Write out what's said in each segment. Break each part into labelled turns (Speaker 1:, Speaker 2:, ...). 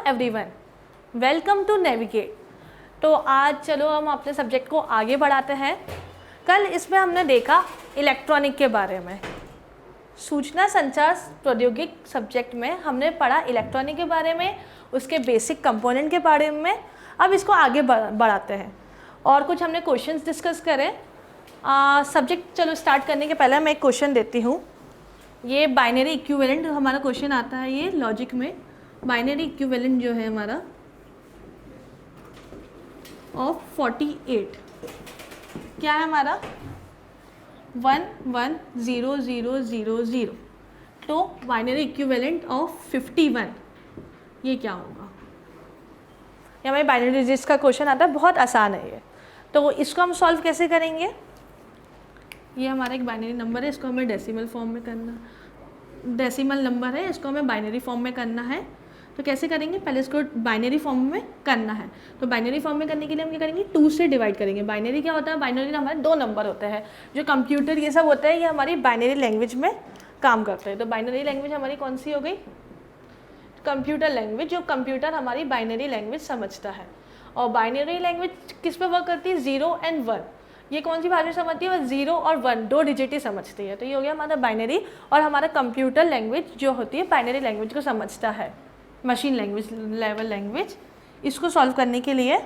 Speaker 1: Everyone, welcome to navigate. तो आज चलो हम अपने सब्जेक्ट को आगे बढ़ाते हैं। कल इसमें हमने देखा इलेक्ट्रॉनिक के बारे में, सूचना संचार प्रौद्योगिकी सब्जेक्ट में हमने पढ़ा इलेक्ट्रॉनिक के बारे में, उसके बेसिक कंपोनेंट के बारे में। अब इसको आगे बढ़ाते हैं और कुछ हमने क्वेश्चंस डिस्कस करें। सब्जेक्ट चलो स्टार्ट करने के पहले मैं एक क्वेश्चन देती हूँ। ये बाइनरी इक्विवेलेंट हमारा क्वेश्चन आता है, ये लॉजिक में बाइनरी इक्विवेलेंट जो है हमारा ऑफ 48 क्या है हमारा 11000 तो बाइनरी इक्विवेलेंट ऑफ 51 ये क्या होगा। ये हमारे बाइनरी डिजिट्स का क्वेश्चन आता है, बहुत आसान है ये। तो इसको हम सॉल्व कैसे करेंगे। ये हमारा एक बाइनरी नंबर है, इसको हमें डेसिमल फॉर्म में करना, डेसिमल नंबर है, इसको हमें बाइनरी फॉर्म में करना है। तो कैसे करेंगे, पहले इसको बाइनरी फॉर्म में करना है। तो बाइनरी फॉर्म में करने के लिए हम क्या करेंगे, 2 से डिवाइड करेंगे। बाइनरी क्या होता है, बाइनरी में हमारे 2 नंबर होते हैं। जो कंप्यूटर ये सब होता है ये हमारी बाइनरी लैंग्वेज में काम करते हैं। तो बाइनरी लैंग्वेज हमारी कौन सी हो गई, कंप्यूटर लैंग्वेज, जो कंप्यूटर हमारी बाइनरी लैंग्वेज समझता है। और बाइनरी लैंग्वेज किस पे वर्क करती है, 0 and 1। ये कौन सी भाषा समझती है, 0 और 1 2 डिजिट ही समझती है। तो ये हो गया हमारा बाइनरी। और हमारा कंप्यूटर लैंग्वेज जो होती है बाइनरी लैंग्वेज को समझता है, मशीन लैंग्वेज, लेवल लैंग्वेज। इसको सॉल्व करने के लिए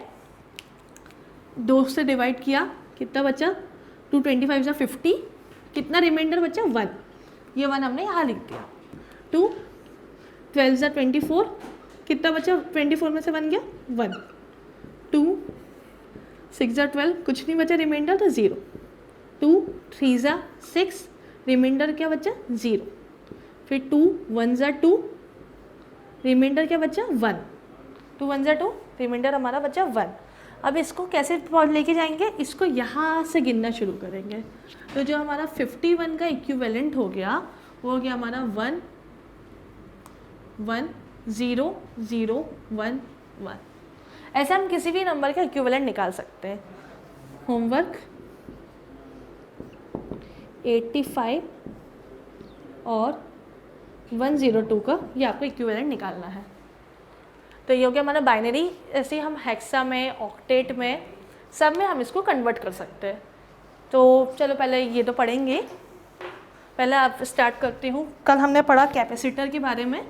Speaker 1: 2 से डिवाइड किया, कितना बचा 2 25 से 50, कितना रिमाइंडर बचा 1। ये 1 हमने यहाँ लिख दिया। 2 12 से 24, कितना बचा 24 में से 1 गया 1। 2 6 से 12, कुछ नहीं बचा रिमाइंडर तो 0। 2 3 से 6, रिमाइंडर क्या बचा 0। फिर 2 1 से 2, रिमाइंडर क्या बचा 1। 2 1 से 2, रिमाइंडर हमारा बचा 1। अब इसको कैसे लेके जाएंगे, इसको यहाँ से गिनना शुरू करेंगे। तो जो हमारा 51 का इक्विवेलेंट हो गया वो हो गया हमारा 1 1 0 0 1 1। ऐसे हम किसी भी नंबर का इक्विवेलेंट निकाल सकते हैं। होमवर्क 85 और 102 का ये आपको इक्विवेलेंट निकालना है। तो ये हो गया हमारा बाइनरी। ऐसे हम हेक्सा में, ऑक्टेट में, सब में हम इसको कन्वर्ट कर सकते हैं। तो चलो पहले ये तो पढ़ेंगे, पहले आप स्टार्ट करती हूँ। कल हमने पढ़ा कैपेसिटर के बारे में,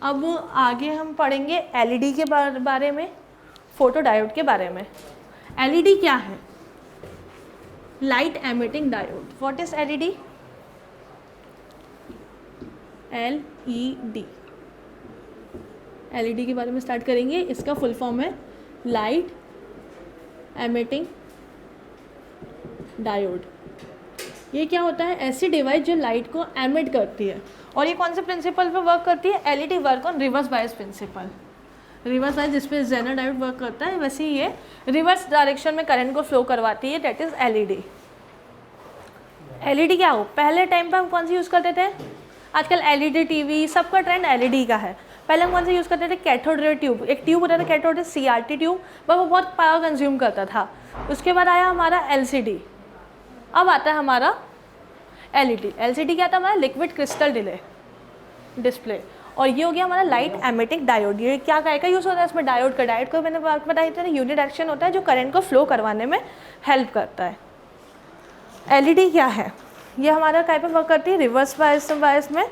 Speaker 1: अब आगे हम पढ़ेंगे एलईडी के बारे में, फोटो डायोड के बारे में। एलईडी क्या है, light emitting diode. What is LED, LED. LED के बारे में स्टार्ट करेंगे। इसका फुल फॉर्म है लाइट एमिटिंग डायोड। ये क्या होता है, ऐसी डिवाइस जो लाइट को एमिट करती है। और ये कौन से प्रिंसिपल पे वर्क करती है, LED work on reverse bias principle. Reverse bias जिस पे जेनर डायोड वर्क करता है, वैसे ही ये रिवर्स डायरेक्शन में करंट को फ्लो करवाती है, दैट इज एलईडी। एलईडी क्या हो, पहले टाइम पे हम कौन सी यूज़ करते थे, आजकल एलईडी टीवी सबका ट्रेंड एलईडी का है। पहले हम कौन सा यूज़ करते थे, कैथोड रे ट्यूब। एक ट्यूब होता था कैथोड रे, CRT ट्यूब, पर वो बहुत पावर कंज्यूम करता था। उसके बाद आया हमारा LCD, अब आता है हमारा एलईडी। LCD क्या था हमारा, लिक्विड क्रिस्टल डिस्प्ले। और ये हो गया हमारा लाइट एमिटिंग डायोड। ये क्या का यूज़ होता है इसमें, डायोड का। डायोड को मैंने बताया था यूनिडायरेक्शन होता है, जो करंट को फ्लो करवाने में हेल्प करता है। एलईडी क्या है, ये हमारा काय पे वर्क करती है, रिवर्स बायस में।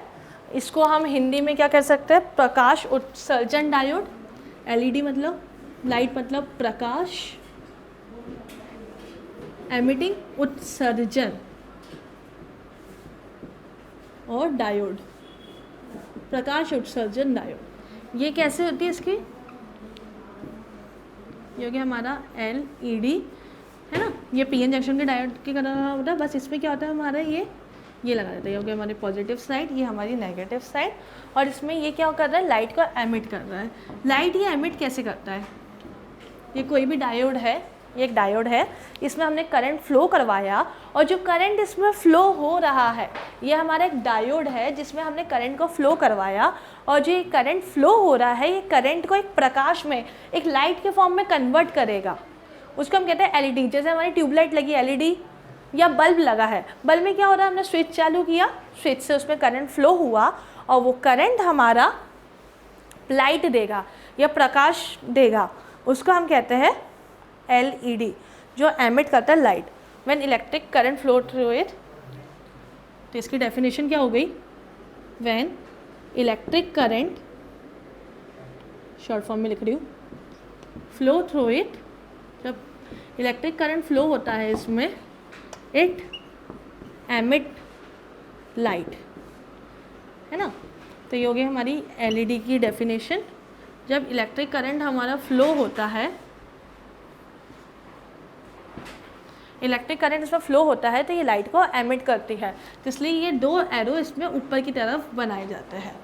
Speaker 1: इसको हम हिंदी में क्या कह सकते हैं, प्रकाश उत्सर्जन डायोड। एलईडी मतलब लाइट, मतलब प्रकाश, एमिटिंग उत्सर्जन, और डायोड प्रकाश उत्सर्जन डायोड। ये कैसे होती है इसकी, ये हो गया हमारा एलईडी है ना। ये पीएन जंक्शन के डायोड की तरह होता है, बस इसमें क्या होता है हमारा ये लगा देता है। ये हो गया हमारी पॉजिटिव साइड, ये हमारी नेगेटिव साइड। और इसमें ये क्या कर रहा है, लाइट को एमिट कर रहा है। लाइट ये एमिट कैसे करता है, ये कोई भी डायोड है, ये एक डायोड है, इसमें हमने करंट फ्लो करवाया, और जो करंट इसमें फ्लो हो रहा है ये हमारा एक डायोड है जिसमें हमने करंट को फ्लो करवाया। और जो ये करंट फ्लो हो रहा है ये करंट को एक प्रकाश में, एक लाइट के फॉर्म में कन्वर्ट करेगा। उसको हम कहते हैं एलईडी। जैसे हमारी ट्यूबलाइट लगी एलईडी, या बल्ब लगा है, बल्ब में क्या हो रहा है, हमने स्विच चालू किया, स्विच से उसमें करंट फ्लो हुआ और वो करंट हमारा लाइट देगा या प्रकाश देगा, उसको हम कहते हैं LED, जो एमिट करता है light. When electric current flow through it, तो इसकी डेफिनेशन क्या हो गई, when electric current, short form में लिख रही हूँ, फ्लो थ्रू इट, जब इलेक्ट्रिक करंट फ्लो होता है इसमें, इट एमिट लाइट, है ना। तो ये हो गई हमारी LED की डेफिनेशन। जब इलेक्ट्रिक करंट हमारा फ्लो होता है, इलेक्ट्रिक करंट इसमें फ्लो होता है तो ये लाइट को एमिट करती है, तो इसलिए ये 2 एरो इसमें ऊपर की तरफ बनाए जाते हैं।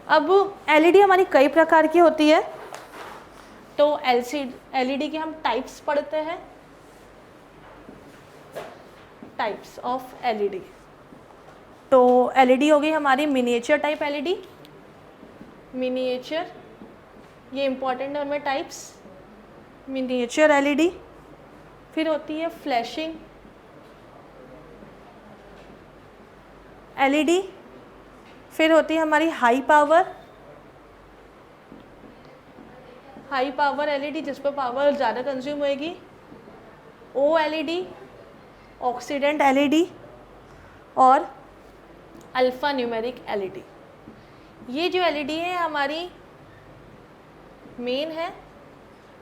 Speaker 1: अब LED हमारी कई प्रकार की होती है, तो LED के हम टाइप्स पढ़ते हैं, टाइप्स ऑफ LED। तो LED हो गई हमारी मिनिएचर टाइप LED, मिनिएचर, ये इंपॉर्टेंट है उनमें टाइप्स, मिनिएचर LED। फिर होती है फ्लैशिंग LED, फिर होती है हमारी हाई पावर LED, जिस पर पावर ज़्यादा कंज्यूम होएगी, OLED, ऑक्सीडेंट LED, और अल्फ़ा न्यूमेरिक LED। ये जो LED है हमारी मेन है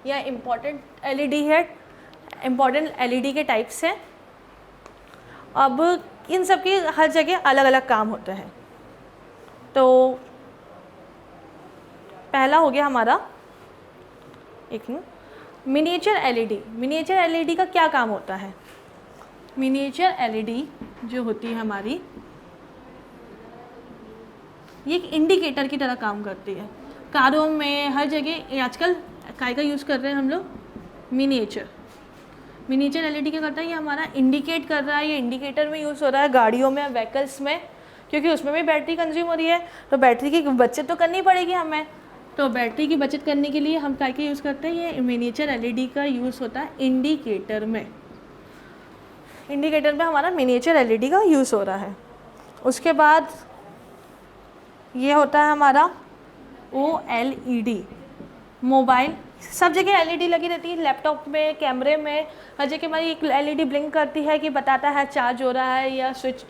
Speaker 1: या इम्पॉर्टेंट LED है, इम्पॉर्टेंट LED के टाइप्स हैं। अब इन सब के हर जगह अलग अलग काम होते हैं। तो पहला हो गया हमारा एक मिनिएचर LED। मिनिएचर LED का क्या काम होता है? मिनिएचर LED जो होती है हमारी, ये एक इंडिकेटर की तरह काम करती है। कारों में हर जगह आजकल काय का यूज़ कर रहे हैं हम लोग, मिनिएचर LED क्या करता है, ये हमारा इंडिकेट कर रहा है, ये इंडिकेटर में यूज़ हो रहा है गाड़ियों में, व्हीकल्स में, क्योंकि उसमें भी बैटरी कंज्यूम हो रही है, तो बैटरी की बचत तो करनी पड़ेगी हमें। तो बैटरी की बचत करने के लिए हम काय का यूज़ करते हैं, ये मिनिएचर LED का यूज़ होता है इंडिकेटर में। इंडिकेटर में हमारा मिनिएचर LED का यूज़ हो रहा है। उसके बाद ये होता है हमारा OLED, मोबाइल, सब जगह LED लगी रहती है, लैपटॉप में, कैमरे में, हर जगह हमारी एक LED ब्लिंक करती है कि बताता है चार्ज हो रहा है या स्विच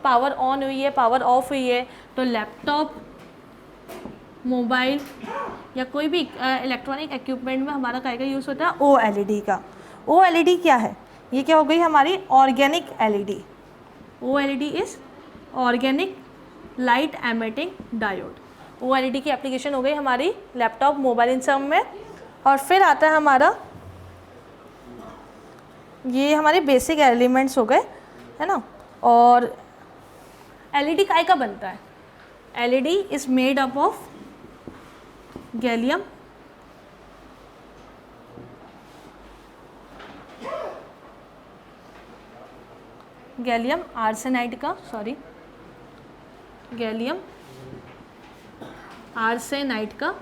Speaker 1: पावर ऑन हुई है, पावर ऑफ हुई है। तो लैपटॉप, मोबाइल या कोई भी इलेक्ट्रॉनिक इक्विपमेंट में हमारा काय का यूज़ होता है, OLED का। OLED क्या है? ये क्या हो गई हमारी organic LED। OLED is organic light emitting diode. OLED की एप्लीकेशन हो गई हमारी लैपटॉप, मोबाइल, इन सब में। और फिर आता है हमारा, ये हमारे बेसिक एलिमेंट्स हो गए, है ना। और LED काय का बनता है? LED is made up of gallium arsenide का, गैलियम आर्सेनाइड का।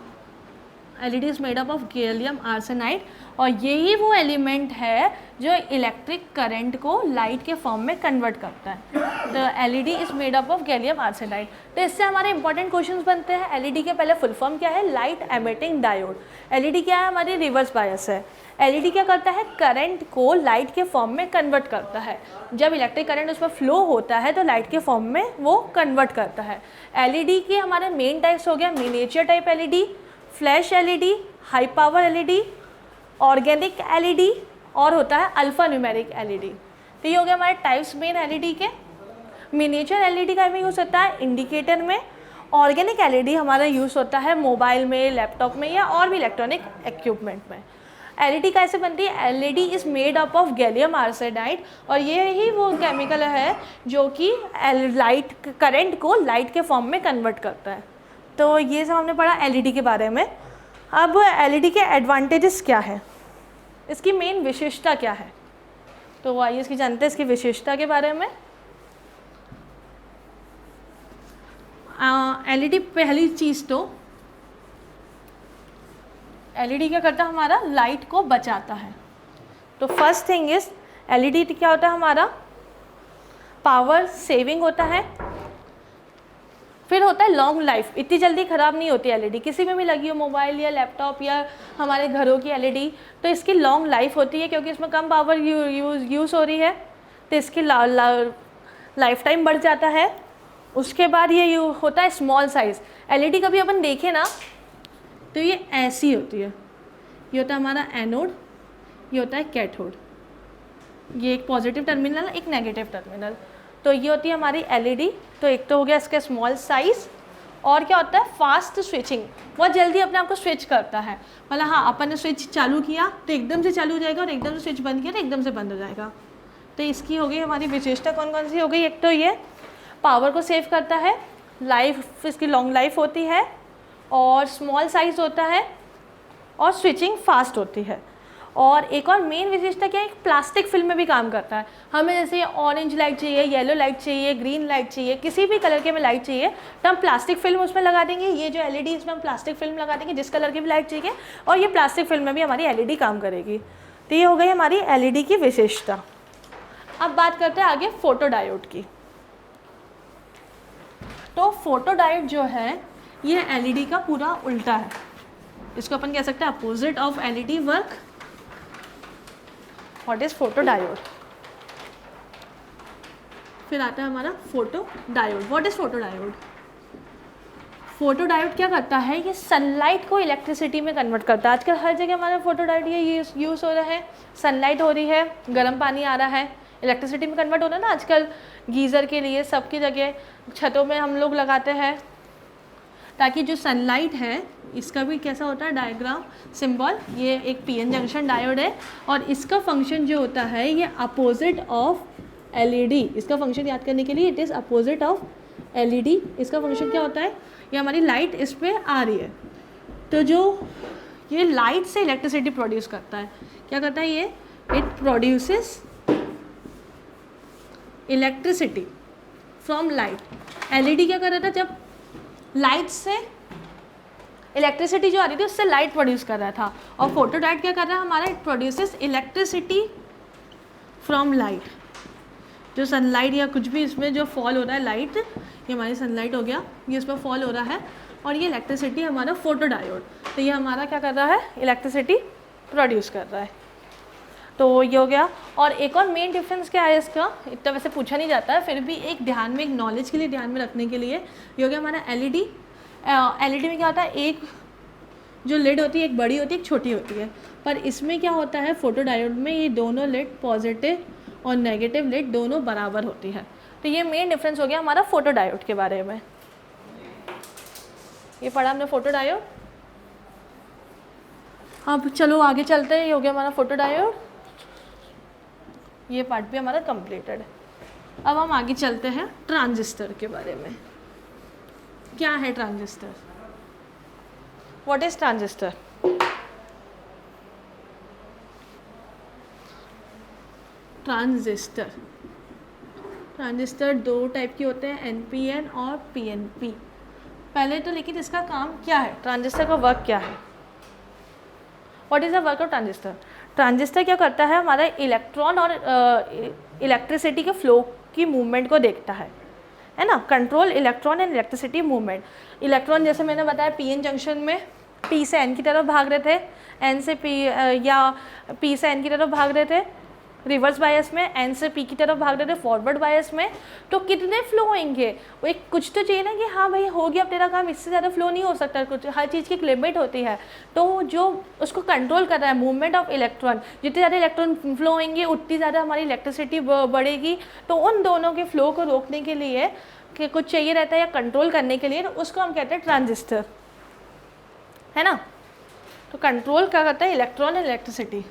Speaker 1: LED is made up of gallium arsenide, और यही वो एलिमेंट है जो इलेक्ट्रिक करंट को लाइट के फॉर्म में कन्वर्ट करता है। तो LED is made up of gallium arsenide. तो इससे हमारे इंपॉर्टेंट क्वेश्चंस बनते हैं। LED के पहले फुल फॉर्म क्या है? Light emitting diode. LED क्या है? हमारी रिवर्स बायस है। LED क्या करता है? करंट को लाइट के फॉर्म में कन्वर्ट करता है। जब इलेक्ट्रिक करंट उस पर फ्लो होता है तो लाइट के फॉर्म में वो कन्वर्ट करता है। LED के हमारे मेन टाइप्स हो गया miniature type LED, flash LED, high power LED, organic LED, और होता है अल्फ़ा न्यूमेरिक LED। तो ये हो गया हमारे टाइप्स मेन LED के। मिनिएचर LED का में यूज़ होता है इंडिकेटर में। ऑर्गेनिक LED हमारा यूज़ होता है मोबाइल में, लैपटॉप में, या और भी इलेक्ट्रॉनिक इक्विपमेंट में। LED कैसे बनती है? LED is made up of gallium arsenide, और ये ही वो केमिकल है जो कि लाइट करंट को लाइट के फॉर्म में कन्वर्ट करता है। तो ये सब हमने पढ़ा LED के बारे में। अब LED के एडवांटेजेस क्या है, इसकी मेन विशेषता क्या है, तो आइए इसकी जानते हैं, इसकी विशेषता के बारे में। LED पहली चीज़ तो LED क्या करता है? हमारा लाइट को बचाता है। तो फर्स्ट थिंग इज LED क्या होता है? हमारा पावर सेविंग होता है। फिर होता है लॉन्ग लाइफ, इतनी जल्दी ख़राब नहीं होती एलईडी, किसी में भी लगी हो, मोबाइल या लैपटॉप या हमारे घरों की एलईडी, तो इसकी लॉन्ग लाइफ होती है क्योंकि इसमें कम पावर यूज़ हो रही है, तो इसकी लाइफ टाइम बढ़ जाता है। उसके बाद ये होता है स्मॉल साइज़। एलईडी कभी अपन देखें ना तो ये ऐसी होती है, ये होता है हमारा एनोड, ये होता है कैथोड, ये एक पॉजिटिव टर्मिनल एक नेगेटिव टर्मिनल। तो ये होती है हमारी एलईडी। तो एक तो हो गया इसका स्मॉल साइज़, और क्या होता है फास्ट स्विचिंग, बहुत जल्दी अपने आप को स्विच करता है। मतलब हाँ, अपन ने स्विच चालू किया तो एकदम से चालू हो जाएगा, और एकदम से स्विच बंद किया तो एकदम से बंद हो जाएगा। तो इसकी हो गई हमारी विशेषता कौन कौन सी हो गई, एक तो ये पावर को सेव करता है, लाइफ इसकी लॉन्ग लाइफ होती है, और स्मॉल साइज़ होता है, और स्विचिंग फास्ट होती है। और एक और मेन विशेषता क्या है, एक प्लास्टिक फिल्म में भी काम करता है। हमें जैसे ऑरेंज लाइट चाहिए, येलो लाइट चाहिए, ग्रीन लाइट चाहिए, किसी भी कलर के में लाइट चाहिए तो हम प्लास्टिक फिल्म उसमें लगा देंगे। ये जो एलईडी इसमें हम प्लास्टिक फिल्म लगा देंगे, जिस कलर की भी लाइट चाहिए, और ये प्लास्टिक फिल्म में भी हमारी एलईडी काम करेगी। तो ये हो गई हमारी एलईडी की विशेषता। अब बात करते हैं आगे फोटो डायोड की। तो फोटो डायोड जो है ये एलईडी का पूरा उल्टा है, इसको अपन कह सकते हैं opposite of LED work. What is photo diode? फिर आता है हमारा photo diode. What is photo diode? Photo diode क्या करता है, ये सनलाइट को इलेक्ट्रिसिटी में कन्वर्ट करता है। आजकल हर जगह हमारा फोटो डायोड ये यूज़ हो रहा है। सनलाइट हो रही है, गर्म पानी आ रहा है, इलेक्ट्रिसिटी में कन्वर्ट हो रहा है ना आजकल, गीज़र के लिए सबकी जगह छतों में हम लोग लगाते हैं, ताकि जो सनलाइट है इसका भी कैसा होता है डायग्राम सिंबल, ये एक पीएन जंक्शन डायोड है, और इसका फंक्शन जो होता है ये अपोजिट ऑफ एलईडी। इसका फंक्शन याद करने के लिए, it is opposite of LED. इसका फंक्शन क्या होता है, ये हमारी लाइट इस पर आ रही है, तो जो ये लाइट से इलेक्ट्रिसिटी प्रोड्यूस करता है, क्या करता है ये, it produces electricity from light. LED क्या कर रहा था, जब लाइट से इलेक्ट्रिसिटी जो आ रही थी उससे लाइट प्रोड्यूस कर रहा था, और फोटो डायोड क्या कर रहा है हमारा, it produces electricity from light. जो सनलाइट या कुछ भी इसमें जो फॉल हो रहा है लाइट, ये हमारी सनलाइट हो गया, ये इसमें फॉल हो रहा है, और ये इलेक्ट्रिसिटी हमारा फोटो डायोड, तो ये हमारा क्या कर रहा है, इलेक्ट्रिसिटी प्रोड्यूस कर रहा है। तो ये हो गया। और एक और मेन डिफरेंस क्या है इसका, इतना वैसे पूछा नहीं जाता है, फिर भी एक ध्यान में, एक नॉलेज के लिए ध्यान में रखने के लिए, ये हो गया हमारा एलईडी। एलईडी में क्या होता है, एक जो लिड होती है एक बड़ी होती है एक छोटी होती है, पर इसमें क्या होता है फोटो डायोड में, ये दोनों लिड पॉजिटिव और नेगेटिव लिड दोनों बराबर होती है। तो ये मेन डिफरेंस हो गया हमारा फोटो डायोड के बारे में। ये पढ़ा हमने फोटो डायोड। अब चलो आगे चलते हैं, ये हो गया हमारा फोटो डायोड, ये पार्ट भी हमारा कंप्लीटेड है। अब हम आगे चलते हैं ट्रांजिस्टर के बारे में। क्या है transistor? What is transistor? Transistor दो टाइप के होते हैं, एनपीएन और पीएनपी। पहले तो लेकिन इसका काम क्या है, ट्रांजिस्टर का वर्क क्या है? What is the work of transistor? Transistor क्या करता है, हमारा इलेक्ट्रॉन और इलेक्ट्रिसिटी के फ्लो की मूवमेंट को देखता है ना, control electron and electricity movement. Electron जैसे मैंने बताया पीएन जंक्शन में पी से एन की तरफ भाग रहे थे, एन से पी या पी से एन की तरफ भाग रहे थे रिवर्स बायस में, एन से पी की तरफ भाग रहे थे फॉरवर्ड बायस में, तो कितने फ्लो होंगे, वो एक कुछ तो चाहिए ना कि हाँ भाई हो गया अब तेरा काम, इससे ज़्यादा फ्लो नहीं हो सकता, कुछ हर चीज़ की एक लिमिट होती है। तो जो उसको कंट्रोल कर रहा है मूवमेंट ऑफ इलेक्ट्रॉन, जितने ज़्यादा इलेक्ट्रॉन फ्लो होंगे उतनी ज़्यादा हमारी इलेक्ट्रिसिटी बढ़ेगी। तो उन दोनों के फ्लो को रोकने के लिए कि कुछ चाहिए रहता है या कंट्रोल करने के लिए, तो उसको हम कहते हैं ट्रांजिस्टर, है ना। तो कंट्रोल क्या करता है, electron and electricity,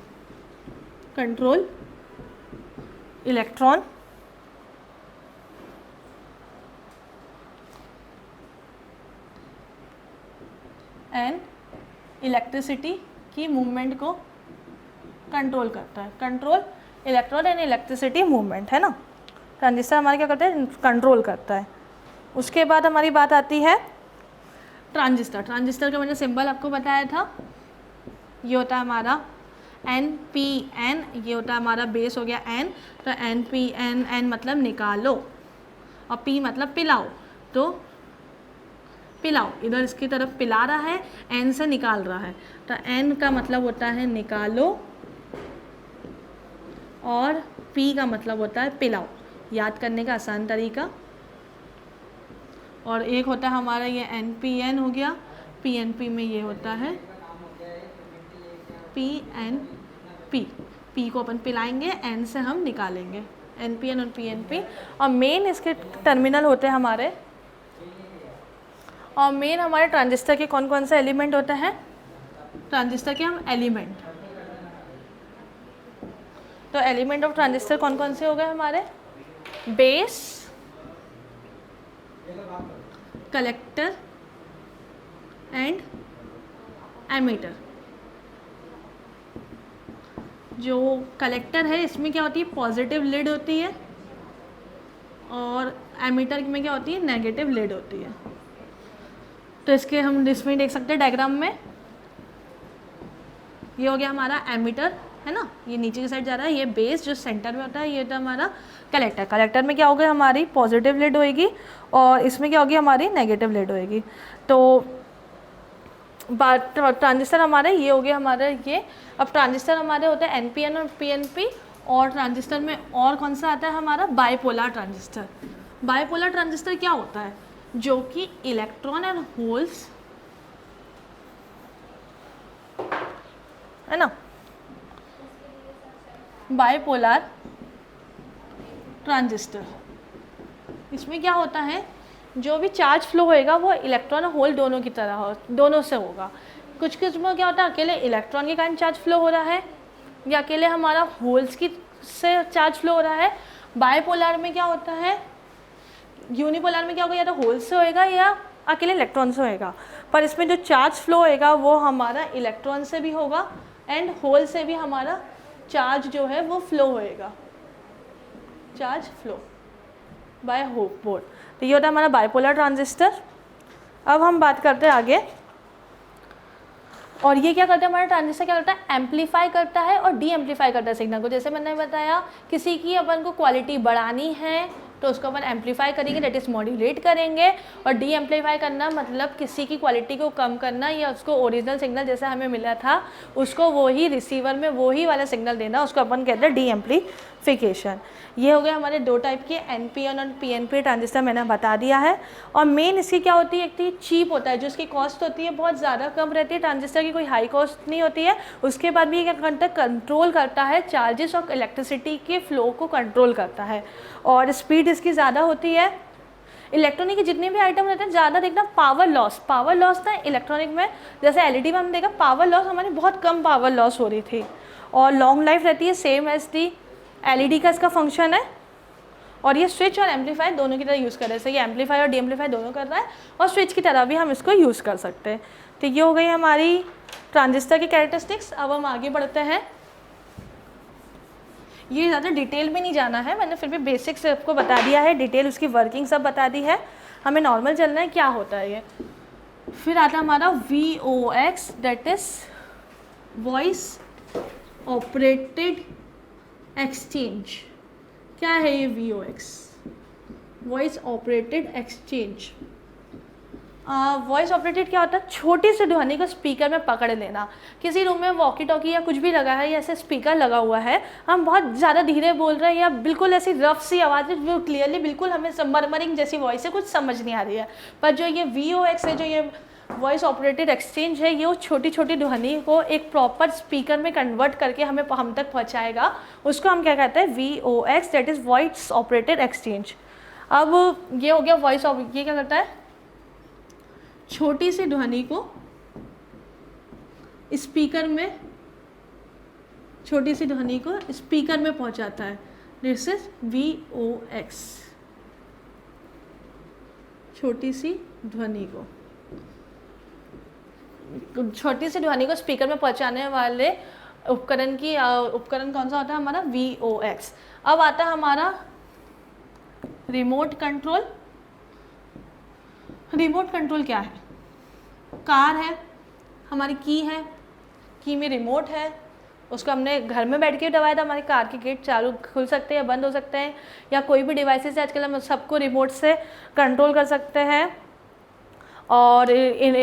Speaker 1: control electron and electricity की मूवमेंट को कंट्रोल करता है, control electron and electricity movement, है ना। ट्रांजिस्टर हमारे क्या करते हैं, कंट्रोल करता है। उसके बाद हमारी बात आती है ट्रांजिस्टर। ट्रांजिस्टर का मैंने सिंबल आपको बताया था, ये होता है हमारा NPN, ये होता है हमारा बेस हो गया N, तो NPN, N मतलब निकालो और P मतलब पिलाओ, तो पिलाओ, इधर इसकी तरफ पिला रहा है, एन से निकाल रहा है, तो एन का मतलब होता है निकालो और पी का मतलब होता है पिलाओ, याद करने का आसान तरीका। और एक होता है हमारा ये एन पी एन हो गया, पी एन पी में ये होता है पी एन पी, पी को अपन पिलाएंगे, एन से हम निकालेंगे, एन पी एन और पी एन पी। और मेन इसके टर्मिनल होते हैं हमारे, और मेन हमारे ट्रांजिस्टर के कौन कौन से एलिमेंट होते हैं, ट्रांजिस्टर के हम एलिमेंट, तो एलिमेंट ऑफ ट्रांजिस्टर कौन कौन से हो गए हमारे, बेस, कलेक्टर एंड एमीटर। जो कलेक्टर है इसमें क्या होती है, पॉजिटिव लिड होती है, और एमीटर में क्या होती है, नेगेटिव लिड होती है। तो इसके हम इसमें देख सकते हैं डायग्राम में, ये हो गया हमारा एमीटर है ना, ये नीचे की साइड जा रहा है, ये बेस जो सेंटर में होता है, ये होता है हमारा कलेक्टर। कलेक्टर में क्या होगा, हमारी पॉजिटिव लिड होएगी, और इसमें क्या होगी, हमारी नेगेटिव लिड होएगी। तो ट्रांजिस्टर हमारे ये हो गया हमारे ये। अब ट्रांजिस्टर हमारे होते हैं एनपीएन और पीएनपी, और ट्रांजिस्टर में और कौन सा आता है हमारा, बाइपोलर ट्रांजिस्टर। बाइपोलर ट्रांजिस्टर क्या होता है, जो कि इलेक्ट्रॉन एंड होल्स है ना, बाइपोलर ट्रांजिस्टर, इसमें क्या होता है, जो भी चार्ज फ्लो होएगा वो इलेक्ट्रॉन और होल दोनों की तरह हो, दोनों से होगा। कुछ कुछ में क्या होता है, अकेले इलेक्ट्रॉन के कारण चार्ज फ्लो हो रहा है, या अकेले हमारा होल्स की से चार्ज फ्लो हो रहा है। बाइपोलर में क्या होता है, यूनिपोलर में क्या होगा, या तो होल से होएगा या अकेले इलेक्ट्रॉन से होएगा, पर इसमें जो चार्ज फ्लो होएगा वो हमारा इलेक्ट्रॉन से भी होगा एंड होल से भी हमारा चार्ज जो है वो फ्लो होएगा, चार्ज फ्लो बाय बोथ। तो ये होता है हमारा बाइपोलर ट्रांजिस्टर। अब हम बात करते हैं आगे, और ये क्या करता है, हमारा ट्रांजिस्टर क्या करता है, एम्पलीफाई करता है और डी एम्पलीफाई करता है सिग्नल को। जैसे मैंने बताया, किसी की अपन को क्वालिटी बढ़ानी है तो उसको अपन एम्पलीफाई करेंगे, दैट इज मॉड्यूलेट करेंगे, और डी एम्पलीफाई करना मतलब किसी की क्वालिटी को कम करना, या उसको ओरिजिनल सिग्नल जैसा हमें मिला था उसको वही रिसीवर में वही वाला सिग्नल देना, उसको अपन कहते हैं डी एम्पलीफिकेशन। ये हो गए हमारे दो टाइप के एनपीएन और पीएनपी ट्रांजिस्टर, मैंने बता दिया है। और मेन इसकी क्या होती है, एक तो चीप होता है, जो इसकी कॉस्ट होती है बहुत ज़्यादा कम रहती है, ट्रांजिस्टर की कोई हाई कॉस्ट नहीं होती है। उसके बाद भी ये क्या करता है, कंट्रोल करता है चार्जेस और इलेक्ट्रिसिटी के फ्लो को कंट्रोल करता है, और स्पीड इसकी ज़्यादा होती है। इलेक्ट्रॉनिक के जितने भी आइटम रहते हैं, ज़्यादा देखना पावर लॉस ना इलेक्ट्रॉनिक में, जैसे एलईडी में हम देखा पावर लॉस हमारी बहुत कम पावर लॉस हो रही थी, और लॉन्ग लाइफ रहती है, सेम एज दी एलईडी का इसका फंक्शन है। और ये स्विच और एम्पलीफायर दोनों की तरह यूज़ कर रहे हैं, जैसे ये एम्पलीफायर और डी एम्पलीफायर दोनों कर रहा है, और स्विच की तरह भी हम इसको यूज़ कर सकते हैं। तो ये हो गई हमारी ट्रांजिस्टर की कैरेक्टरिस्टिक्स। अब हम आगे बढ़ते हैं, ये ज़्यादा डिटेल में नहीं जाना है, मैंने फिर भी बेसिक्स आपको बता दिया है, डिटेल उसकी वर्किंग सब बता दी है, हमें नॉर्मल चलना है क्या होता है ये। फिर आता है हमारा VOX, that is voice operated exchange. क्या है ये VOX, voice operated exchange. Voice operated क्या होता है, छोटी सी ध्वनि को स्पीकर में पकड़ लेना। किसी रूम में वॉकी टॉकी या कुछ भी लगा है, या ऐसे स्पीकर लगा हुआ है, हम बहुत ज़्यादा धीरे बोल रहे हैं, या बिल्कुल ऐसी रफ सी आवाज़ है जो क्लियरली बिल्कुल हमें मरमरिंग जैसी वॉइस है, कुछ समझ नहीं आ रही है, पर जो ये VOX है, जो ये वॉइस ऑपरेटेड एक्सचेंज है, ये वो छोटी छोटी ध्वनि को एक प्रॉपर स्पीकर में कन्वर्ट करके हमें हम तक पहुंचाएगा, उसको हम क्या कहते हैं, VOX, that is voice operated exchange. अब ये हो गया वॉइस ये क्या करता है, छोटी सी ध्वनि को स्पीकर में, छोटी सी ध्वनि को स्पीकर में पहुंचाता है, दिस इज VOX, छोटी सी ध्वनि को, छोटी सी ध्वनि को स्पीकर में पहुंचाने वाले उपकरण कौन सा होता है हमारा, VOX। अब आता है हमारा रिमोट कंट्रोल। रिमोट कंट्रोल क्या है, कार है हमारी, की में रिमोट है, उसको हमने घर में बैठ के दबाया था, हमारी कार के गेट चालू खुल सकते हैं या बंद हो सकते हैं, या कोई भी डिवाइसेस है आजकल हम सबको रिमोट से कंट्रोल कर सकते हैं। और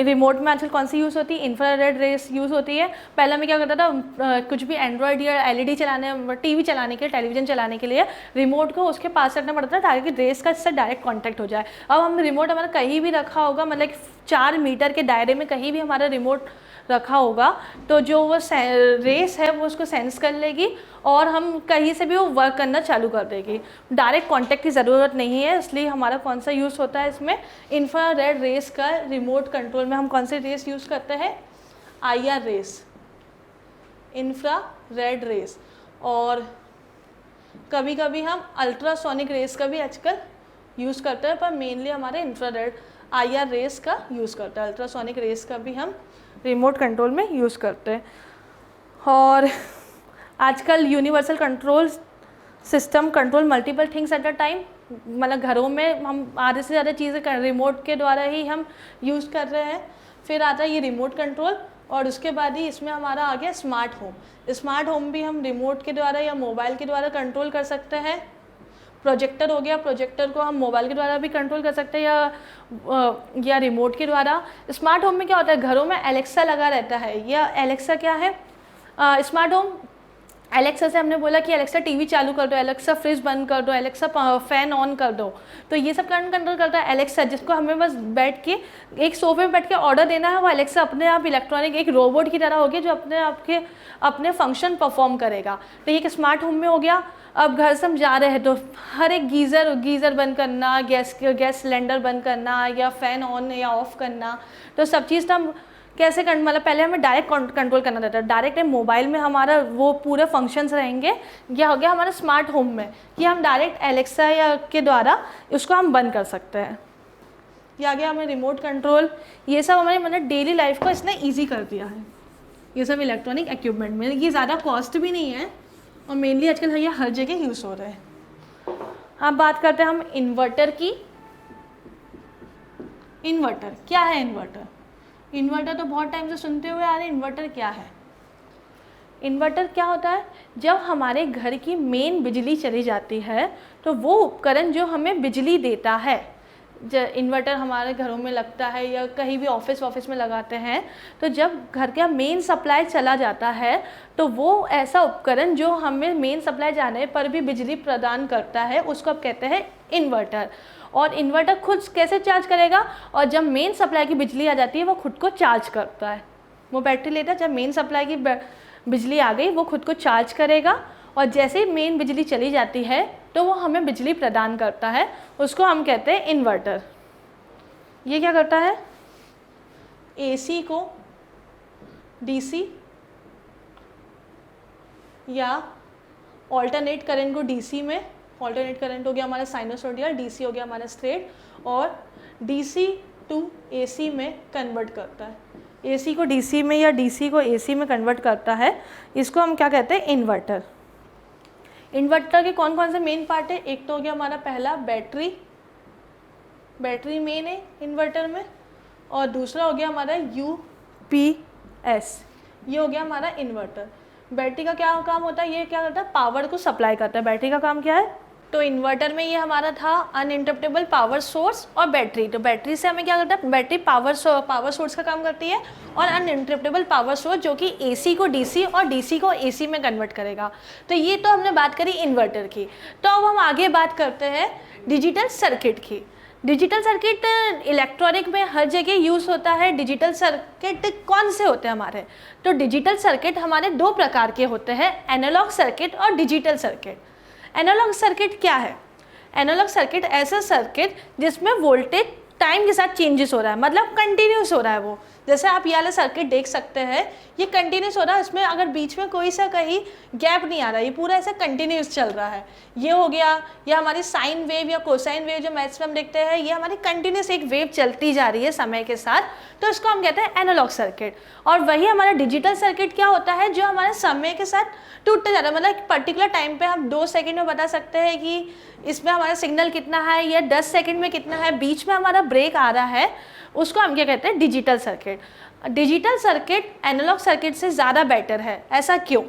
Speaker 1: रिमोट में आजकल कौन सी यूज़ होती है, इंफ्रारेड रेस यूज़ होती है। पहले मैं क्या करता था, कुछ भी एंड्रॉयड या एलईडी चलाने, टीवी चलाने के लिए, टेलीविज़न चलाने के लिए रिमोट को उसके पास रखना पड़ता था ताकि रेस का इससे डायरेक्ट कांटेक्ट हो जाए। अब हम रिमोट हमारा कहीं भी रखा होगा, मतलब 4 मीटर के दायरे में कहीं भी हमारा रिमोट रखा होगा तो जो वो रेस है वो उसको सेंस कर लेगी और हम कहीं से भी वो वर्क करना चालू कर देगी। डायरेक्ट कांटेक्ट की ज़रूरत नहीं है, इसलिए हमारा कौन सा यूज़ होता है इसमें, इंफ्रारेड रेस का। रिमोट कंट्रोल में हम कौन से रेस यूज़ करते हैं, IR रेस, इंफ्रारेड रेस, और कभी कभी हम अल्ट्रासोनिक रेस का भी आजकल यूज़ करते हैं, पर मेनली हमारे इंफ्रारेड IR रेस का यूज़ करते हैं। अल्ट्रासोनिक रेस का भी हम रिमोट कंट्रोल में यूज़ करते हैं। और आजकल universal control system control multiple things at a time, मतलब घरों में हम आधे से ज़्यादा चीज़ें रिमोट के द्वारा ही हम यूज़ कर रहे हैं। फिर आता है ये रिमोट कंट्रोल, और उसके बाद ही इसमें हमारा आ गया स्मार्ट होम। स्मार्ट होम भी हम रिमोट के द्वारा या मोबाइल के द्वारा कंट्रोल कर सकते हैं। प्रोजेक्टर हो गया, प्रोजेक्टर को हम मोबाइल के द्वारा भी कंट्रोल कर सकते हैं या रिमोट के द्वारा। स्मार्ट होम में क्या होता है, घरों में एलेक्सा लगा रहता है। या एलेक्सा क्या है, स्मार्ट होम एलेक्सा से हमने बोला कि एलेक्सा टीवी चालू कर दो, एलेक्सा फ्रिज बंद कर दो, एलेक्सा फ़ैन ऑन कर दो, तो ये सब कंट्रोल करता है एलेक्सा, जिसको हमें बस बैठ के एक सोफे में बैठ के ऑर्डर देना है। वो एलेक्सा अपने आप इलेक्ट्रॉनिक एक रोबोट की तरह होगी जो अपने आप के अपने फंक्शन परफॉर्म करेगा। तो ये एक स्मार्ट होम में हो गया। अब घर से हम जा रहे हैं तो हर एक गीज़र बंद करना, गैस सिलेंडर बंद करना, या फ़ैन ऑन या ऑफ़ करना, तो सब चीज़ तो हम कैसे मतलब पहले हमें डायरेक्ट कंट्रोल करना रहता है। डायरेक्ट मोबाइल में हमारा वो पूरे फंक्शंस रहेंगे। यह हो गया हमारा स्मार्ट होम में, कि हम डायरेक्ट एलेक्सा या के द्वारा उसको हम बंद कर सकते हैं। ये आ गया हमें रिमोट कंट्रोल। ये सब हमारे मतलब डेली लाइफ को इसने ईजी कर दिया है। ये सब इलेक्ट्रॉनिक इक्विपमेंट में ये ज़्यादा कॉस्ट भी नहीं है, और मेनली आजकल ये हर जगह यूज़ हो रहे हैं। अब बात करते हैं हम इन्वर्टर की। इन्वर्टर क्या है, इन्वर्टर तो बहुत टाइम से सुनते हुए आ रहे हैं। इन्वर्टर क्या है, इन्वर्टर क्या होता है, जब हमारे घर की मेन बिजली चली जाती है तो वो उपकरण जो हमें बिजली देता है, इन्वर्टर हमारे घरों में लगता है या कहीं भी ऑफिस में लगाते हैं, तो जब घर का मेन सप्लाई चला जाता है तो वो ऐसा उपकरण जो हमें मेन सप्लाई जाने पर भी बिजली प्रदान करता है उसको आप कहते हैं इन्वर्टर। और इन्वर्टर खुद कैसे चार्ज करेगा, और जब मेन सप्लाई की बिजली आ जाती है वो खुद को चार्ज करता है। वो बैटरी लेता है, जब मेन सप्लाई की बिजली आ गई वो खुद को चार्ज करेगा, और जैसे ही मेन बिजली चली जाती है तो वो हमें बिजली प्रदान करता है, उसको हम कहते हैं इन्वर्टर। ये क्या करता है, AC को DC या ऑल्टरनेट करंट को DC में, ऑल्टरनेट करंट हो गया हमारा साइनोसॉइडल, DC हो गया हमारा स्ट्रेट, और DC टू AC में कन्वर्ट करता है। AC को DC में या DC को AC में कन्वर्ट करता है, इसको हम क्या कहते हैं, इन्वर्टर। इन्वर्टर के कौन कौन से मेन पार्ट है, एक तो हो गया हमारा पहला बैटरी मेन है इन्वर्टर में, और दूसरा हो गया हमारा UPS, ये हो गया हमारा इन्वर्टर। बैटरी का क्या काम होता है, ये क्या करता है, पावर को सप्लाई करता है। बैटरी का काम क्या है, तो इन्वर्टर में ये हमारा था अनइंटरप्टेबल पावर सोर्स और बैटरी। तो बैटरी से हमें क्या करता है, बैटरी पावर सोर्स का काम करती है, और अनइंटरप्टेबल पावर सोर्स जो कि AC को DC और DC को AC में कन्वर्ट करेगा। तो ये तो हमने बात करी इन्वर्टर की। तो अब हम आगे बात करते हैं डिजिटल सर्किट की। डिजिटल सर्किट इलेक्ट्रॉनिक में हर जगह यूज़ होता है। डिजिटल सर्किट कौन से होते हैं हमारे, तो डिजिटल सर्किट हमारे 2 प्रकार के होते हैं, एनालॉग सर्किट और डिजिटल सर्किट। एनालॉग सर्किट क्या है, एनालॉग सर्किट ऐसा सर्किट जिसमें वोल्टेज टाइम के साथ चेंजेस हो रहा है, मतलब कंटिन्यूस हो रहा है वो। जैसे आप ये वाला सर्किट देख सकते हैं, ये कंटिन्यूस हो रहा है, इसमें अगर बीच में कोई सा कहीं गैप नहीं आ रहा, ये पूरा ऐसा कंटिन्यूस चल रहा है। ये हो गया, या हमारी साइन वेव या कोसाइन वेव जो मैथ्स में हम देखते हैं, ये हमारी कंटिन्यूस एक वेव चलती जा रही है समय के साथ, तो इसको हम कहते हैं एनालॉग सर्किट। और वही हमारा डिजिटल सर्किट क्या होता है, जो हमारे समय के साथ टूटते जा रहा है, मतलब पर्टिकुलर टाइम पे हम 2 सेकंड में बता सकते हैं कि इसमें हमारा सिग्नल कितना है, या 10 सेकंड में कितना है, बीच में हमारा ब्रेक आ रहा है, उसको हम क्या कहते हैं, digital circuit. Digital circuit analogue circuit से ज़्यादा बेटर है, ऐसा क्यों,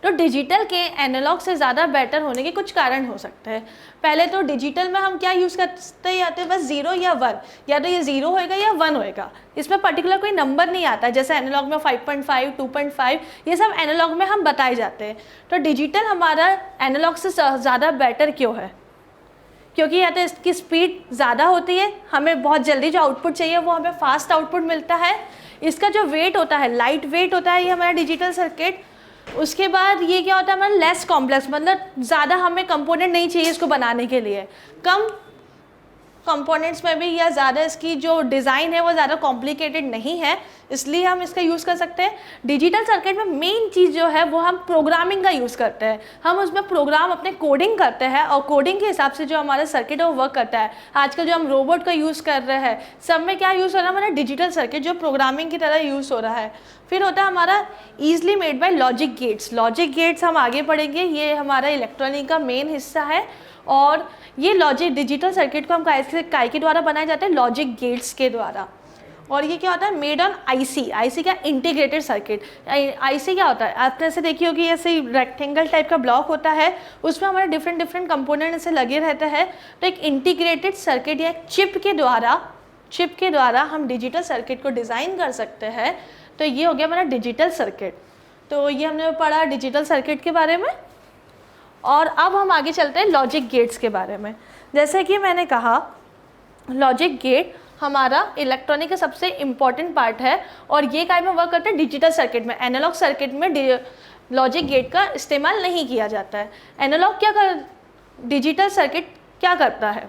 Speaker 1: तो डिजिटल के एनालॉग से ज़्यादा बेटर होने के कुछ कारण हो सकते हैं। पहले तो डिजिटल में हम क्या यूज़ करते जाते हैं, बस 0 या 1, या तो ये 0 होएगा या 1 होएगा, इसमें पर्टिकुलर कोई नंबर नहीं आता। जैसे एनालॉग में 5.5, 2.5 ये सब एनालॉग में हम बताए जाते हैं। तो डिजिटल हमारा एनालॉग से ज़्यादा बेटर क्यों है? क्योंकि या तो इसकी स्पीड ज़्यादा होती है, हमें बहुत जल्दी जो आउटपुट चाहिए वो हमें फास्ट आउटपुट मिलता है। इसका जो वेट होता है, लाइट वेट होता है ये हमारा डिजिटल सर्किट। उसके बाद ये क्या होता है हमारा लेस कॉम्प्लेक्स, मतलब ज़्यादा हमें कंपोनेंट नहीं चाहिए इसको बनाने के लिए, कम कंपोनेंट्स में भी, या ज़्यादा इसकी जो डिज़ाइन है वो ज़्यादा कॉम्प्लिकेटेड नहीं है, इसलिए हम इसका यूज़ कर सकते हैं। डिजिटल सर्किट में मेन चीज़ जो है वो हम प्रोग्रामिंग का यूज़ करते हैं। हम उसमें प्रोग्राम अपने कोडिंग करते हैं और कोडिंग के हिसाब से जो हमारा सर्किट है वो वर्क करता है। आजकल जो हम रोबोट का यूज़ कर रहे हैं सब में क्या यूज़ हो रहा है हमारा डिजिटल सर्किट, जो प्रोग्रामिंग की तरह यूज़ हो रहा है। फिर होता है हमारा easily made by logic gates. Logic gates हम आगे पढ़ेंगे, ये हमारा इलेक्ट्रॉनिक का मेन हिस्सा है। और ये लॉजिक डिजिटल सर्किट को हम काय के द्वारा बनाए जाते हैं, लॉजिक गेट्स के द्वारा। और ये क्या होता है मेड ऑन आईसी। आईसी क्या, इंटीग्रेटेड सर्किट। आईसी क्या होता है, आपने ऐसे देखी होगी, ऐसे रेक्टेंगल टाइप का ब्लॉक होता है, उसमें हमारे डिफरेंट कंपोनेंट ऐसे लगे रहते हैं। तो एक इंटीग्रेटेड सर्किट या चिप के द्वारा हम डिजिटल सर्किट को डिज़ाइन कर सकते हैं। तो ये हो गया हमारा डिजिटल सर्किट। तो ये हमने पढ़ा डिजिटल सर्किट के बारे में। और अब हम आगे चलते हैं लॉजिक गेट्स के बारे में। जैसे कि मैंने कहा लॉजिक गेट हमारा इलेक्ट्रॉनिक का सबसे इम्पॉर्टेंट पार्ट है और ये काय में वर्क करते हैं डिजिटल सर्किट में। एनालॉग सर्किट में लॉजिक गेट का इस्तेमाल नहीं किया जाता है। एनालॉग डिजिटल सर्किट क्या करता है,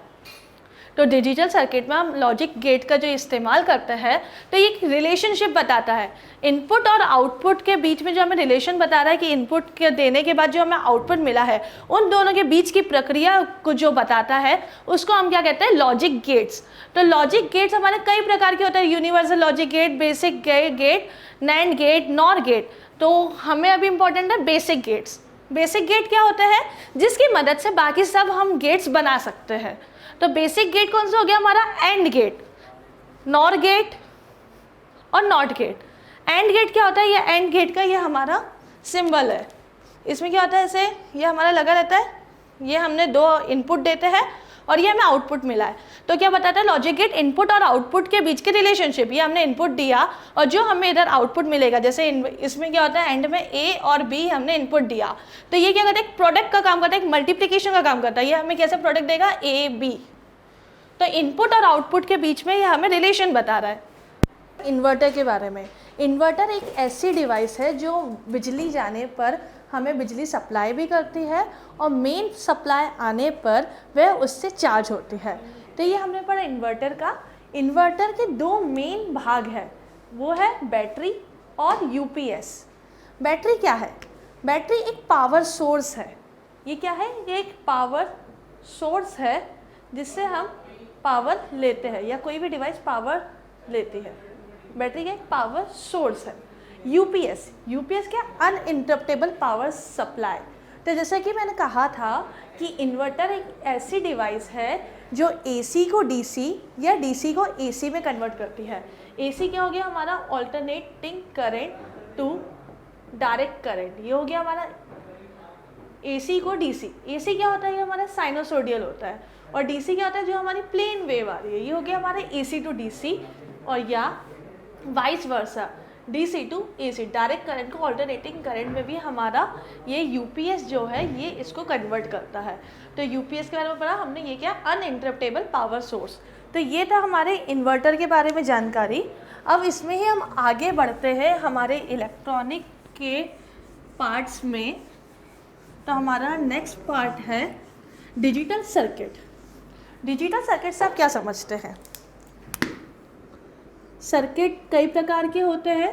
Speaker 1: तो डिजिटल सर्किट में हम लॉजिक गेट का जो इस्तेमाल करते हैं तो ये एक रिलेशनशिप बताता है इनपुट और आउटपुट के बीच में। जो हमें रिलेशन बता रहा है कि इनपुट के देने के बाद जो हमें आउटपुट मिला है उन दोनों के बीच की प्रक्रिया को जो बताता है उसको हम क्या कहते हैं, लॉजिक गेट्स। तो लॉजिक गेट्स हमारे कई प्रकार के होते हैं, universal logic gate, basic gate, NAND gate, NOR gate. तो हमें अभी इंपॉर्टेंट है बेसिक गेट्स। बेसिक गेट क्या होते हैं, जिसकी मदद से बाकी सब हम गेट्स बना सकते हैं। तो बेसिक गेट कौन सा हो गया हमारा, एंड गेट, नॉर गेट और नॉट गेट। एंड गेट क्या होता है, ये एंड गेट का ये हमारा सिंबल है। इसमें क्या होता है, ऐसे ये हमारा लगा रहता है, ये हमने 2 इनपुट देते हैं और ये हमें आउटपुट मिला है। तो क्या बताता है लॉजिक गेट, इनपुट और आउटपुट के बीच के रिलेशनशिप। ये हमने इनपुट दिया और जो हमें इधर आउटपुट मिलेगा, जैसे इसमें क्या होता है एंड में ए और बी हमने इनपुट दिया, तो ये क्या करता है, एक प्रोडक्ट का काम करता है, एक मल्टीप्लिकेशन का काम करता है। ये हमें कैसे प्रोडक्ट देगा, ए बी। तो इनपुट और आउटपुट के बीच में ये हमें रिलेशन बता रहा है। इन्वर्टर के बारे में, इन्वर्टर एक ऐसी डिवाइस है जो बिजली जाने पर हमें बिजली सप्लाई भी करती है और मेन सप्लाई आने पर वह उससे चार्ज होती है। तो ये हमने पढ़ा इन्वर्टर का। इन्वर्टर के 2 मेन भाग हैं, वो है बैटरी और यूपीएस। बैटरी क्या है, बैटरी एक पावर सोर्स है। ये क्या है, ये एक पावर सोर्स है जिससे हम पावर लेते हैं या कोई भी डिवाइस पावर लेती है। बैटरी का एक पावर सोर्स है। यूपीएस, यूपीएस क्या, अनइंटरप्टेबल पावर सप्लाई। तो जैसे कि मैंने कहा था कि इन्वर्टर एक ऐसी डिवाइस है जो एसी को डीसी या डीसी को एसी में कन्वर्ट करती है। एसी क्या हो गया हमारा, alternating current to direct current. ये हो गया हमारा एसी को डीसी। एसी क्या होता है, ये हमारा साइनोसोडियल होता है, और डीसी क्या होता है, जो हमारी प्लेन वेव आ रही है। ये हो गया हमारा एसी टू डीसी, और या vice versa DC to AC, direct current को ऑल्टरनेटिंग करंट में भी हमारा ये यूपीएस जो है ये इसको कन्वर्ट करता है। तो यूपीएस के बारे में पढ़ा हमने, ये क्या, अनइंटरप्टेबल पावर सोर्स। तो ये था हमारे इन्वर्टर के बारे में जानकारी। अब इसमें ही हम आगे बढ़ते हैं हमारे इलेक्ट्रॉनिक के पार्ट्स में। तो हमारा नेक्स्ट पार्ट है डिजिटल सर्किट। डिजिटल सर्किट से आप क्या समझते हैं? सर्किट कई प्रकार के होते हैं,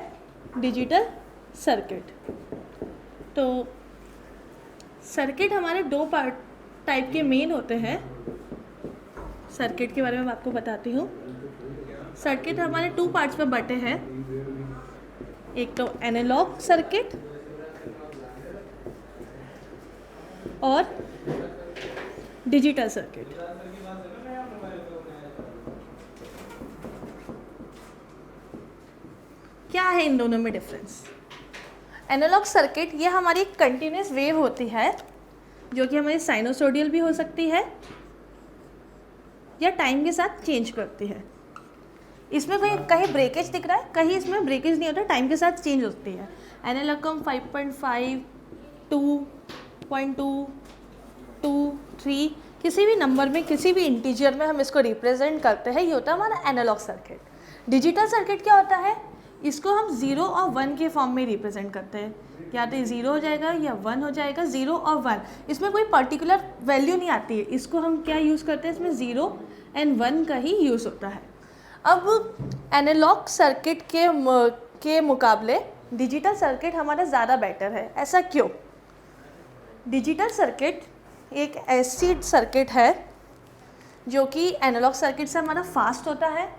Speaker 1: डिजिटल सर्किट। तो सर्किट हमारे 2 टाइप के मेन होते हैं। सर्किट के बारे में मैं आपको बताती हूँ। सर्किट हमारे 2 पार्ट्स में बटे हैं, एक तो एनालॉग सर्किट और डिजिटल सर्किट। क्या है इन दोनों में डिफरेंस? एनालॉग सर्किट ये हमारी एक कंटिन्यूस वेव होती है जो कि हमारी साइनोसोडियल भी हो सकती है या टाइम के साथ चेंज करती है। इसमें कोई कहीं ब्रेकेज दिख रहा है, कहीं इसमें ब्रेकेज नहीं होता, टाइम के साथ चेंज होती है। एनालॉग को हम 5.5, 2.2, 2, 3 किसी भी नंबर में, किसी भी इंटीजर में हम इसको रिप्रेजेंट करते हैं, ये होता है हमारा एनालॉग सर्किट। डिजिटल सर्किट क्या होता है, इसको हम 0 और 1 के फॉर्म में रिप्रेजेंट करते हैं, या तो 0 हो जाएगा या 1 हो जाएगा, 0 और 1, इसमें कोई पर्टिकुलर वैल्यू नहीं आती है। इसको हम क्या यूज़ करते हैं, इसमें 0 एंड 1 का ही यूज़ होता है। अब एनालॉग सर्किट के मुकाबले डिजिटल सर्किट हमारा ज़्यादा बेटर है। ऐसा क्यों? डिजिटल सर्किट एक ऐसी सर्किट है जो कि एनालॉग सर्किट से हमारा फास्ट होता है,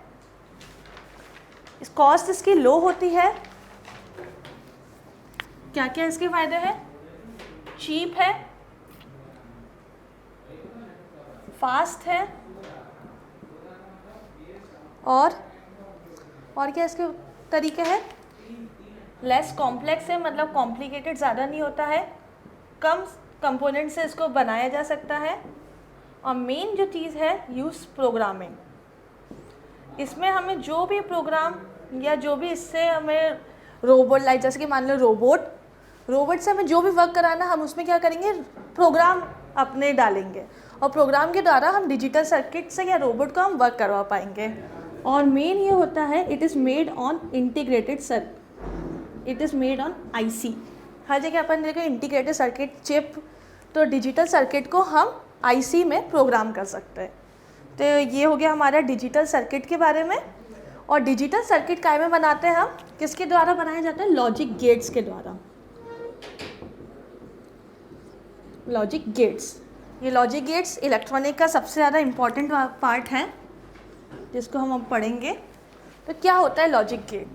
Speaker 1: कॉस्ट इसकी लो होती है। क्या क्या इसके फ़ायदे हैं? चीप है, फास्ट है, और क्या इसके तरीके हैं? लेस कॉम्प्लेक्स है, मतलब कॉम्प्लिकेटेड ज़्यादा नहीं होता है, कम कंपोनेंट से इसको बनाया जा सकता है, और मेन जो चीज़ है यूज़ प्रोग्रामिंग। इसमें हमें जो भी प्रोग्राम या जो भी इससे हमें रोबोट, लाइक जैसे कि मान लो रोबोट से हमें जो भी वर्क कराना, हम उसमें क्या करेंगे, प्रोग्राम अपने डालेंगे, और प्रोग्राम के द्वारा हम डिजिटल सर्किट से या रोबोट को हम वर्क करवा पाएंगे। और मेन ये होता है, it is made on integrated it is made on IC। हर जगह अपन देखें इंटीग्रेटेड सर्किट चिप, तो डिजिटल सर्किट को हम IC में प्रोग्राम कर सकते हैं। तो ये हो गया हमारा डिजिटल सर्किट के बारे में। और डिजिटल सर्किट काय में बनाते हैं हम, किसके द्वारा बनाया जाता है? लॉजिक गेट्स के द्वारा। लॉजिक गेट्स, ये लॉजिक गेट्स इलेक्ट्रॉनिक का सबसे ज़्यादा इम्पॉर्टेंट पार्ट है जिसको हम अब पढ़ेंगे। तो क्या होता है लॉजिक गेट?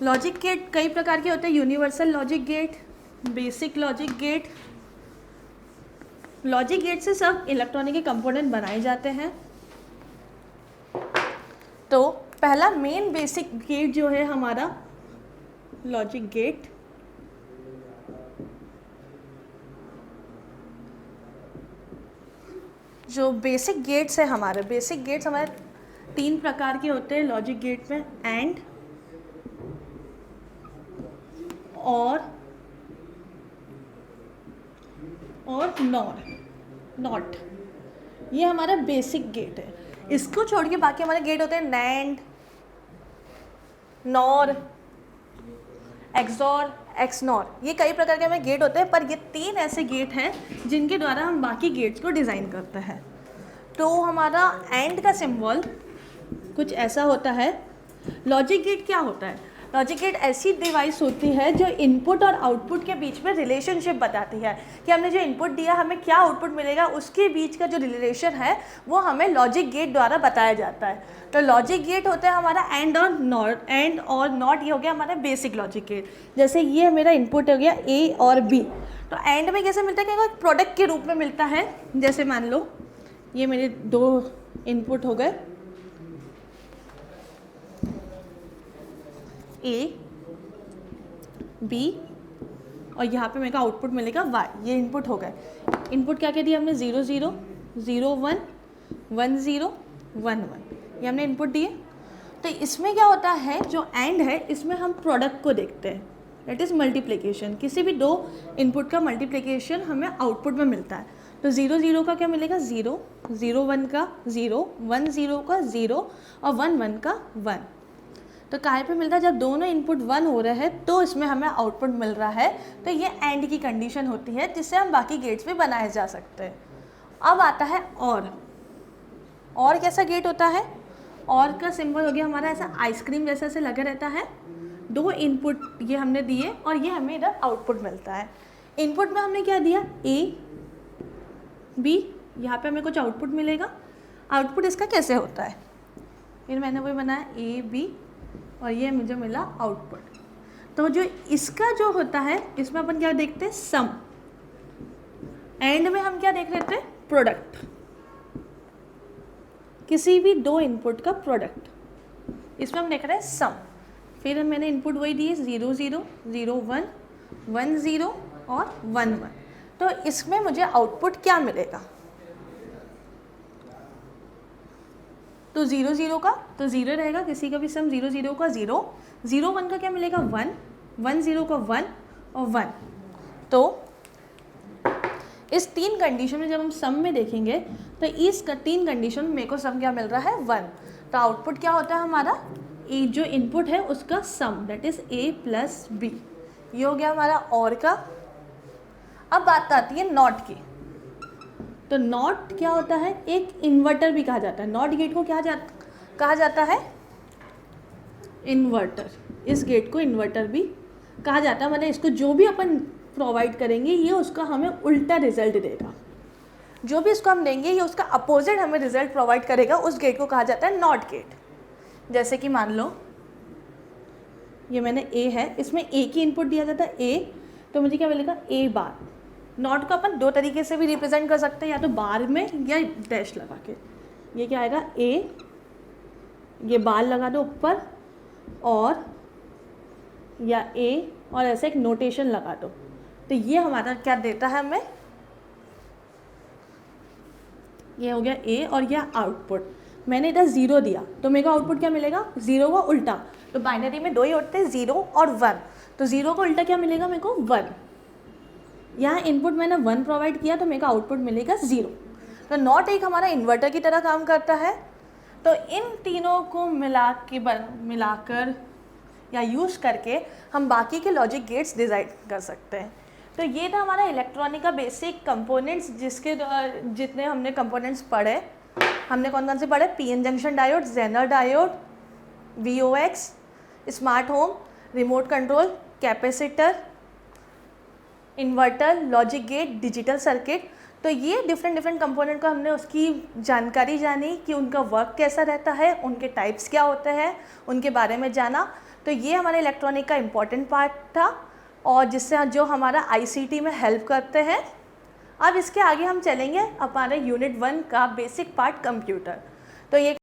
Speaker 1: लॉजिक गेट कई प्रकार के होते हैं, universal logic gate, basic logic gate. Logic gate से सब इलेक्ट्रॉनिक के कंपोनेंट बनाए जाते हैं। तो पहला मेन बेसिक गेट जो है हमारा लॉजिक गेट, जो बेसिक गेट्स है हमारे, बेसिक गेट्स हमारे 3 प्रकार के होते हैं लॉजिक गेट में, एंड, और नॉट। ये हमारा बेसिक गेट है। इसको छोड़ के बाकी हमारे गेट होते हैं नैंड, नॉर, एक्सॉर, एक्सनॉर। ये कई प्रकार के हमें गेट होते हैं, पर ये 3 ऐसे गेट हैं जिनके द्वारा हम बाकी गेट्स को डिज़ाइन करते हैं। तो हमारा एंड का सिंबल कुछ ऐसा होता है। लॉजिक गेट क्या होता है? लॉजिक गेट ऐसी डिवाइस होती है जो इनपुट और आउटपुट के बीच में रिलेशनशिप बताती है कि हमने जो इनपुट दिया हमें क्या आउटपुट मिलेगा, उसके बीच का जो रिलेशन है वो हमें लॉजिक गेट द्वारा बताया जाता है। तो लॉजिक गेट होता है हमारा एंड और नॉट। ये हो गया हमारा बेसिक लॉजिक गेट। जैसे ये मेरा इनपुट हो गया A और B, तो एंड में कैसे मिलता है कि एक प्रोडक्ट के रूप में मिलता है। जैसे मान लो ये मेरे 2 इनपुट हो गए, A, B, और यहाँ पे मेरे को आउटपुट मिलेगा Y। ये इनपुट हो गए। इनपुट क्या क्या दिया हमने? 0 0, 0 1, 1 0, 1 1, ये हमने इनपुट दिए। तो इसमें क्या होता है, जो एंड है इसमें हम प्रोडक्ट को देखते हैं, दैट इज़ मल्टीप्लिकेशन। किसी भी 2 इनपुट का मल्टीप्लिकेशन हमें आउटपुट में मिलता है। तो 0 0 का क्या मिलेगा? 0, 0 1 का 0, 1 0 का 0, और 1 1 का 1। तो काहे पे मिलता है? जब दोनों इनपुट 1 हो रहे हैं तो इसमें हमें आउटपुट मिल रहा है। तो ये एंड की कंडीशन होती है जिससे हम बाकी गेट्स भी बनाए जा सकते हैं। अब आता है और कैसा गेट होता है? और का सिंबल हो गया हमारा ऐसा आइसक्रीम जैसा से लगा रहता है। 2 इनपुट ये हमने दिए और ये हमें इधर आउटपुट मिलता है। इनपुट में हमने क्या दिया? A B, यहाँ पे हमें कुछ आउटपुट मिलेगा। आउटपुट इसका कैसे होता है? फिर मैंने वही बनाया A B, और ये मुझे मिला आउटपुट। तो जो इसका जो होता है इसमें अपन क्या देखते हैं? सम। एंड में हम क्या देख लेते हैं? प्रोडक्ट। किसी भी 2 इनपुट का प्रोडक्ट, इसमें हम देख रहे हैं सम। फिर मैंने इनपुट वही दिए 0 0 0 1 1 0 और 1 1। तो इसमें मुझे आउटपुट क्या मिलेगा? तो 0 0 का तो 0 रहेगा, किसी का भी सम 0 0 का 0, 0 1 का क्या मिलेगा 1, 1 0 का 1 और 1। तो इस 3 कंडीशन में जब हम सम में देखेंगे तो इस 3 कंडीशन में मेरे को सम क्या मिल रहा है 1। तो आउटपुट क्या होता है हमारा, ए जो इनपुट है उसका sum, that is A plus B. ये हो गया हमारा और का। अब बात आती है नॉट की। तो नॉट क्या होता है, एक इन्वर्टर भी कहा जाता है। नॉट गेट को क्या कहा जाता है, इन्वर्टर। इस गेट को इन्वर्टर भी कहा जाता है, मतलब इसको जो भी अपन प्रोवाइड करेंगे ये उसका हमें उल्टा रिजल्ट देगा। जो भी इसको हम देंगे ये उसका अपोजिट हमें रिजल्ट प्रोवाइड करेगा। उस गेट को कहा जाता है नॉट गेट। जैसे कि मान लो ये मैंने ए है, इसमें ए की इनपुट दिया जाता है ए, तो मुझे क्या मिलेगा ए बार। नॉट को अपन 2 तरीके से भी रिप्रेजेंट कर सकते हैं, या तो बार में या डैश लगा के। ये क्या आएगा ए, ये बार लगा दो ऊपर, और या ए और ऐसे एक नोटेशन लगा दो। तो ये हमारा क्या देता है हमें, ये हो गया ए और यह आउटपुट। मैंने इधर 0 दिया तो मेरे को आउटपुट क्या मिलेगा, 0 का उल्टा। तो बाइनरी में 2 ही होते हैं, 0 और 1। तो 0 का उल्टा क्या मिलेगा मेरे को 1। यहाँ इनपुट मैंने 1 प्रोवाइड किया तो मेरे को आउटपुट मिलेगा 0। तो नॉट एक हमारा इन्वर्टर की तरह काम करता है। तो इन तीनों को मिलाकर या यूज़ करके हम बाकी के लॉजिक गेट्स डिज़ाइन कर सकते हैं। तो ये था हमारा इलेक्ट्रॉनिक का बेसिक कंपोनेंट्स, जिसके जितने हमने कंपोनेंट्स पढ़े, हमने कौन कौन से पढ़े, PN junction diode, zener diode, VOX, smart home, remote control, capacitor, inverter, logic gate, digital circuit. तो ये डिफरेंट कंपोनेंट का हमने उसकी जानकारी जानी कि उनका वर्क कैसा रहता है, उनके टाइप्स क्या होते हैं, उनके बारे में जाना। तो ये हमारे इलेक्ट्रॉनिक का इम्पॉर्टेंट पार्ट था, और जिससे जो हमारा ICT में हेल्प करते हैं। अब इसके आगे हम चलेंगे हमारे यूनिट 1 का बेसिक पार्ट कंप्यूटर। तो ये